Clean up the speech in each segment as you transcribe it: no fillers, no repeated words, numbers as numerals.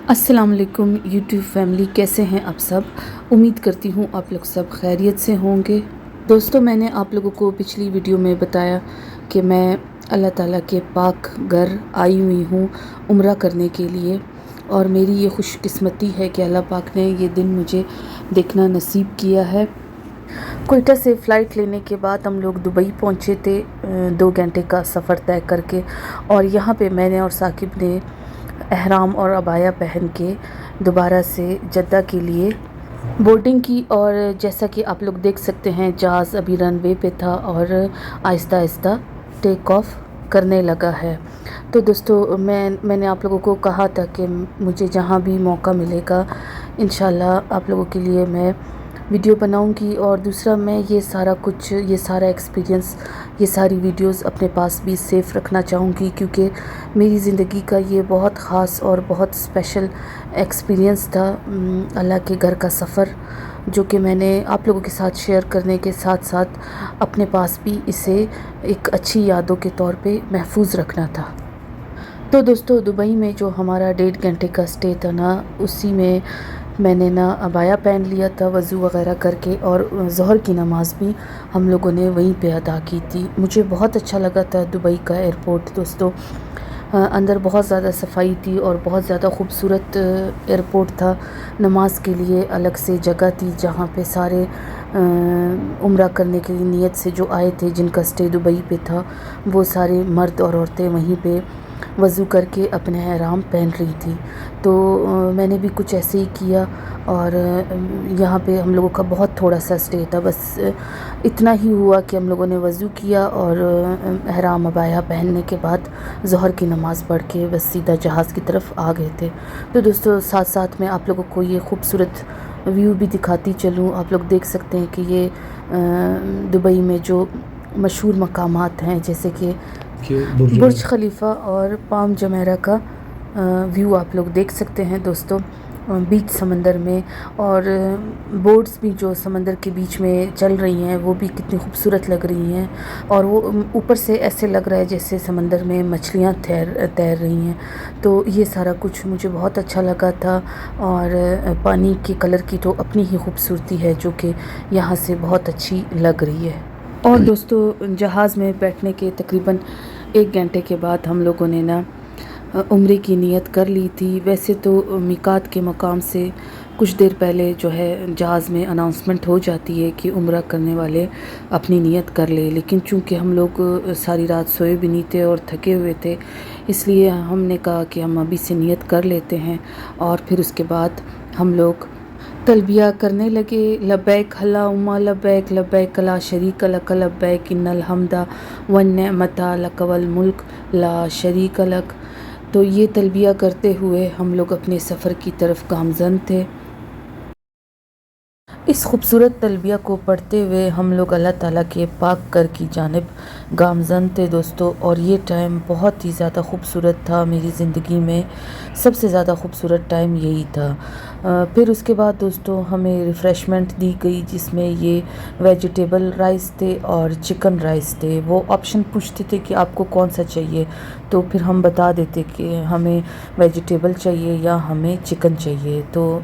अस्सलाम वालेकुम YouTube family, कैसे हैं आप सब। उम्मीद करती हूँ आप लोग सब खैरियत से होंगे। दोस्तों, मैंने आप लोगों को पिछली वीडियो में बताया कि मैं अल्लाह ताला के पाक घर आई हुई हूँ उम्रा करने के लिए, और मेरी ये खुशकिस्मती है कि अल्लाह पाक ने ये दिन मुझे देखना नसीब किया है। कोयटा से फ़्लाइट लेने के बाद हम लोग दुबई पहुँचे थे 2 घंटे का सफ़र तय करके, और यहाँ पे मैंने और साकिब ने एहराम और अबाया पहन के दोबारा से जद्दा के लिए बोर्डिंग की। और जैसा कि आप लोग देख सकते हैं, जहाज़ अभी रनवे पे था और आहिस्ता आहिस्ता टेक ऑफ करने लगा है। तो दोस्तों, मैंने आप लोगों को कहा था कि मुझे जहाँ भी मौका मिलेगा इंशाल्लाह आप लोगों के लिए मैं वीडियो बनाऊंगी। और दूसरा, मैं ये सारा एक्सपीरियंस, ये सारी वीडियोस अपने पास भी सेफ़ रखना चाहूँगी, क्योंकि मेरी ज़िंदगी का ये बहुत ख़ास और बहुत स्पेशल एक्सपीरियंस था अल्लाह के घर का सफ़र, जो कि मैंने आप लोगों के साथ शेयर करने के साथ साथ अपने पास भी इसे एक अच्छी यादों के तौर पे महफूज रखना था। तो दोस्तों, दुबई में जो हमारा 1.5 घंटे का स्टे था ना, उसी में मैंने ना अबाया पहन लिया था वज़ू वग़ैरह करके, और ज़ोहर की नमाज़ भी हम लोगों ने वहीं पे अदा की थी। मुझे बहुत अच्छा लगा था दुबई का एयरपोर्ट दोस्तों। अंदर बहुत ज़्यादा सफाई थी और बहुत ज़्यादा खूबसूरत एयरपोर्ट था। नमाज के लिए अलग से जगह थी, जहाँ पे सारे उम्रा करने की नीयत से जो आए थे, जिनका स्टे दुबई पे था, वो सारे मर्द और औरतें वहीं पे वज़ू करके अपने एहराम पहन रही थी। तो मैंने भी कुछ ऐसे ही किया, और यहाँ पे हम लोगों का बहुत थोड़ा सा स्टे था, बस इतना ही हुआ कि हम लोगों ने वज़ू किया और एहराम अबाया पहनने के बाद ज़ोहर की नमाज़ पढ़ के बस सीधा जहाज़ की तरफ आ गए थे। तो दोस्तों, साथ साथ मैं आप लोगों को ये खूबसूरत व्यू भी दिखाती चलूँ। आप लोग देख सकते हैं कि ये दुबई में जो मशहूर मकामात हैं, जैसे कि बुर्ज खलीफा और पाम जमेरा का व्यू आप लोग देख सकते हैं दोस्तों, बीच समंदर में। और बोट्स भी जो समंदर के बीच में चल रही हैं, वो भी कितनी खूबसूरत लग रही हैं, और वो ऊपर से ऐसे लग रहा है जैसे समंदर में मछलियाँ तैर रही हैं। तो ये सारा कुछ मुझे बहुत अच्छा लगा था। और पानी के कलर की तो अपनी ही खूबसूरती है, जो कि यहाँ से बहुत अच्छी लग रही है। और दोस्तों, जहाज़ में बैठने के तकरीबन 1 घंटे के बाद हम लोगों ने ना उम्रे की नीयत कर ली थी। वैसे तो मिकात के मकाम से कुछ देर पहले जो है जहाज़ में अनाउंसमेंट हो जाती है कि उम्रा करने वाले अपनी नीयत कर ले, लेकिन चूँकि हम लोग सारी रात सोए भी नहीं थे और थके हुए थे, इसलिए हमने कहा कि हम अभी से नीयत कर लेते हैं। और फिर उसके बाद हम लोग तलबिया करने लगे, लब्बैक अल्लाहुम्मा लब्बैक, लब्बैक ला शरीक लक लब्बैक, इन्नल हम्दा वन निअमता लक वल मुल्क ला शरीक लक। तो ये तलबिया करते हुए हम लोग अपने सफ़र की तरफ गामज़न थे। इस खूबसूरत तलबिया को पढ़ते हुए हम लोग अल्लाह ताला के पाक घर की जानिब गामज़न थे दोस्तों। और ये टाइम बहुत ही ज़्यादा खूबसूरत था, मेरी ज़िंदगी में सबसे ज़्यादा खूबसूरत टाइम यही था। फिर उसके बाद दोस्तों हमें रिफ़्रेशमेंट दी गई, जिसमें ये वेजिटेबल राइस थे और चिकन राइस थे। वो ऑप्शन पूछते थे कि आपको कौन सा चाहिए, तो फिर हम बता देते कि हमें वेजिटेबल चाहिए या हमें चिकन चाहिए। तो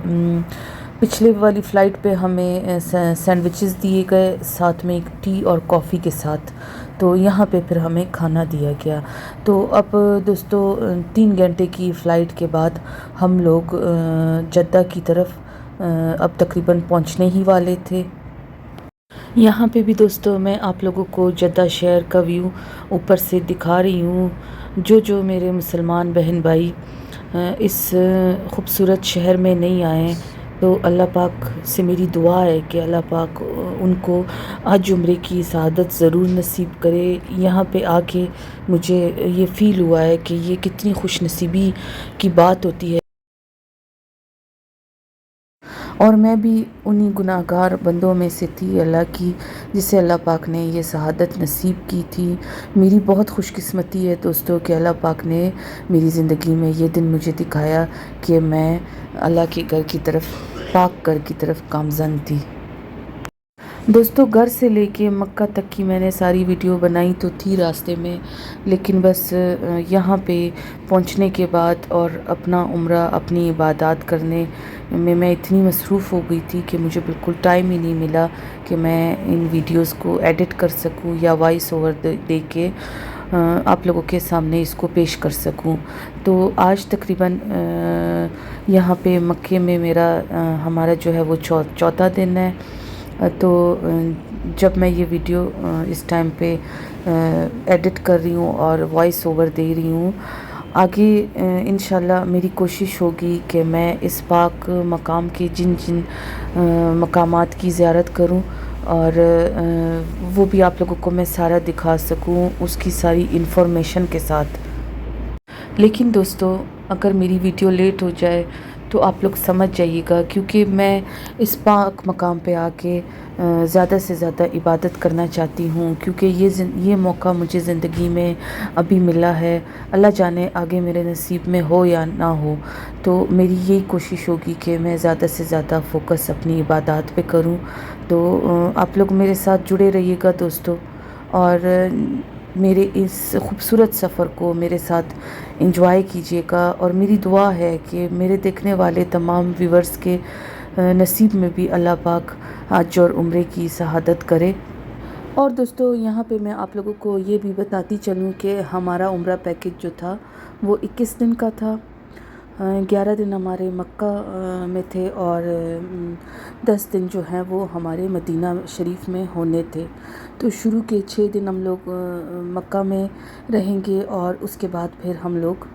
पिछले वाली फ़्लाइट पे हमें सैंडविचेस दिए गए, साथ में एक टी और कॉफ़ी के साथ। तो यहाँ पे फिर हमें खाना दिया गया। तो अब दोस्तों 3 घंटे की फ़्लाइट के बाद हम लोग जद्दा की तरफ अब तकरीबन पहुँचने ही वाले थे। यहाँ पे भी दोस्तों मैं आप लोगों को जद्दा शहर का व्यू ऊपर से दिखा रही हूँ। जो मेरे मुसलमान बहन भाई इस खूबसूरत शहर में नहीं आए, तो अल्लाह पाक से मेरी दुआ है कि अल्लाह पाक उनको हज उम्रे की सआदत ज़रूर नसीब करे। यहाँ पे आके मुझे ये फ़ील हुआ है कि ये कितनी खुशनसीबी की बात होती है, और मैं भी उन्हीं गुनाहगार बंदों में से थी अल्लाह की, जिसे अल्लाह पाक ने ये शहादत नसीब की थी। मेरी बहुत खुशकिस्मती है दोस्तों कि अल्लाह पाक ने मेरी ज़िंदगी में ये दिन मुझे दिखाया कि मैं अल्लाह के घर की तरफ, पाक घर की तरफ गामज़न थी। دوستو گھر سے لے کے مکہ تک کی میں نے ساری ویڈیو بنائی تو تھی راستے میں، لیکن بس یہاں پہ پہنچنے کے بعد اور اپنا عمرہ اپنی عبادات کرنے میں اتنی مصروف ہو گئی تھی کہ مجھے بالکل ٹائم ہی نہیں ملا کہ میں ان ویڈیوز کو ایڈٹ کر سکوں یا وائس اوور دے کے آپ لوگوں کے سامنے اس کو پیش کر سکوں۔ تو آج تقریباً یہاں پہ مکے میں ہمارا جو ہے وہ چوتھا دن ہے۔ تو جب میں یہ ویڈیو اس ٹائم پہ ایڈٹ کر رہی ہوں اور وائس اوور دے رہی ہوں، آگے انشاءاللہ میری کوشش ہوگی کہ میں اس پاک مقام کے جن مقامات کی زیارت کروں اور وہ بھی آپ لوگوں کو میں سارا دکھا سکوں اس کی ساری انفارمیشن کے ساتھ۔ لیکن دوستو اگر میری ویڈیو لیٹ ہو جائے تو آپ لوگ سمجھ جائیے گا، کیونکہ میں اس پاک مقام پہ آ کے زیادہ سے زیادہ عبادت کرنا چاہتی ہوں، کیونکہ یہ موقع مجھے زندگی میں ابھی ملا ہے۔ اللہ جانے آگے میرے نصیب میں ہو یا نہ ہو، تو میری یہی کوشش ہوگی کہ میں زیادہ سے زیادہ فوکس اپنی عبادات پہ کروں۔ تو آپ لوگ میرے ساتھ جڑے رہیے گا دوستو، اور میرے اس خوبصورت سفر کو میرے ساتھ انجوائے کیجیے گا، اور میری دعا ہے کہ میرے دیکھنے والے تمام ویورز کے نصیب میں بھی اللہ پاک حج اور عمرے کی سعادت کرے۔ اور دوستو یہاں پہ میں آپ لوگوں کو یہ بھی بتاتی چلوں کہ ہمارا عمرہ پیکج جو تھا وہ 21 دن کا تھا۔ 11 دن ہمارے مکہ میں تھے اور 10 دن جو ہیں وہ ہمارے مدینہ شریف میں ہونے تھے۔ تو شروع کے 6 دن ہم لوگ مکہ میں رہیں گے اور اس کے بعد پھر ہم لوگ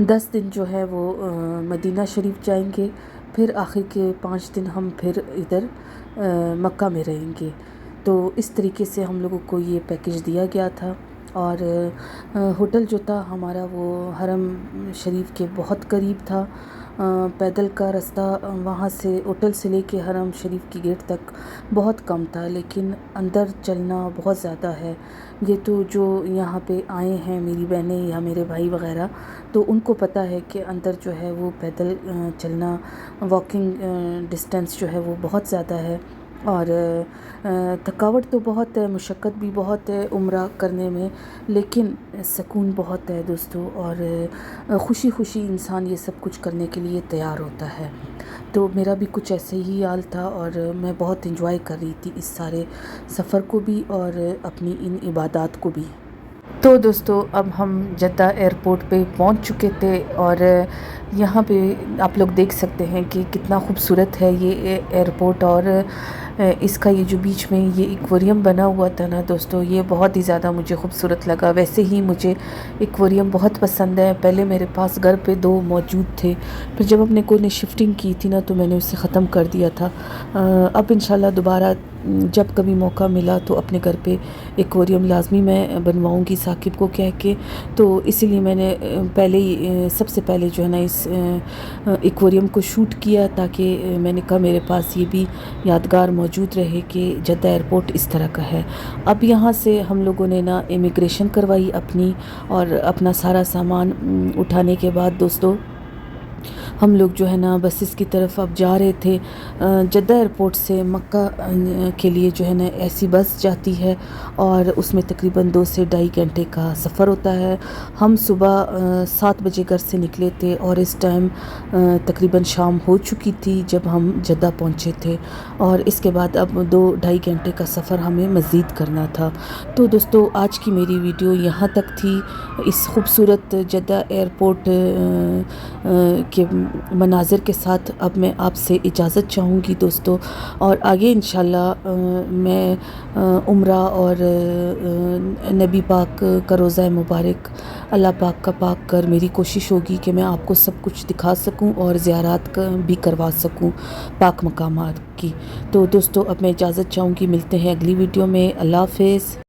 10 دن جو ہے وہ مدینہ شریف جائیں گے، پھر آخر کے 5 دن ہم پھر ادھر مکہ میں رہیں گے۔ تو اس طریقے سے ہم لوگوں کو یہ پیکج دیا گیا تھا، اور ہوٹل جو تھا ہمارا وہ حرم شریف کے بہت قریب تھا۔ پیدل کا رستہ وہاں سے ہوٹل سے لے کے حرم شریف کی گیٹ تک بہت کم تھا، لیکن اندر چلنا بہت زیادہ ہے۔ یہ تو جو یہاں پہ آئے ہیں میری بہنیں یا میرے بھائی وغیرہ، تو ان کو پتہ ہے کہ اندر جو ہے وہ پیدل چلنا، واکنگ ڈسٹینس جو ہے وہ بہت زیادہ ہے، اور تھکاوٹ تو بہت ہے، مشقت بھی بہت ہے عمرہ کرنے میں، لیکن سکون بہت ہے دوستو، اور خوشی خوشی انسان یہ سب کچھ کرنے کے لیے تیار ہوتا ہے۔ تو میرا بھی کچھ ایسے ہی حال تھا، اور میں بہت انجوائے کر رہی تھی اس سارے سفر کو بھی اور اپنی ان عبادات کو بھی۔ تو دوستو اب ہم جدہ ایئرپورٹ پہ پہنچ چکے تھے، اور یہاں پہ آپ لوگ دیکھ سکتے ہیں کہ کتنا خوبصورت ہے یہ ایئرپورٹ، اور اس کا یہ جو بیچ میں یہ ایکویریم بنا ہوا تھا نا دوستو، یہ بہت ہی زیادہ مجھے خوبصورت لگا۔ ویسے ہی مجھے ایکویریم بہت پسند ہے، پہلے میرے پاس گھر پہ 2 موجود تھے، پھر جب اپنے کو نے شفٹنگ کی تھی نا تو میں نے اسے ختم کر دیا تھا۔ اب انشاءاللہ دوبارہ جب کبھی موقع ملا تو اپنے گھر پہ ایکویریم لازمی میں بنواؤں گی ثاقب کو کہہ کے، تو اسی لیے میں نے سب سے پہلے جو ہے نا اس ایکویریم کو شوٹ کیا، تاکہ میں نے کہا میرے پاس یہ بھی یادگار موجود رہے کہ جدہ ایئرپورٹ اس طرح کا ہے۔ اب یہاں سے ہم لوگوں نے نا امیگریشن کروائی اپنی، اور اپنا سارا سامان اٹھانے کے بعد دوستو ہم لوگ جو ہے نا بسز کی طرف اب جا رہے تھے۔ جدہ ایئرپورٹ سے مکہ کے لیے جو ہے نا ایسی بس جاتی ہے، اور اس میں تقریباً 2 سے 2.5 گھنٹے کا سفر ہوتا ہے۔ ہم صبح 7 بجے گھر سے نکلے تھے، اور اس ٹائم تقریباً شام ہو چکی تھی جب ہم جدہ پہنچے تھے، اور اس کے بعد اب 2-2.5 گھنٹے کا سفر ہمیں مزید کرنا تھا۔ تو دوستو آج کی میری ویڈیو یہاں تک تھی۔ اس خوبصورت جدہ ایئرپورٹ کے مناظر کے ساتھ اب میں آپ سے اجازت چاہوں گی دوستو، اور آگے انشاءاللہ میں عمرہ اور نبی پاک کا روضہ مبارک اللہ پاک کا پاک کر میری کوشش ہوگی کہ میں آپ کو سب کچھ دکھا سکوں اور زیارات بھی کروا سکوں پاک مقامات کی۔ تو دوستو اب میں اجازت چاہوں گی، ملتے ہیں اگلی ویڈیو میں۔ اللہ حافظ۔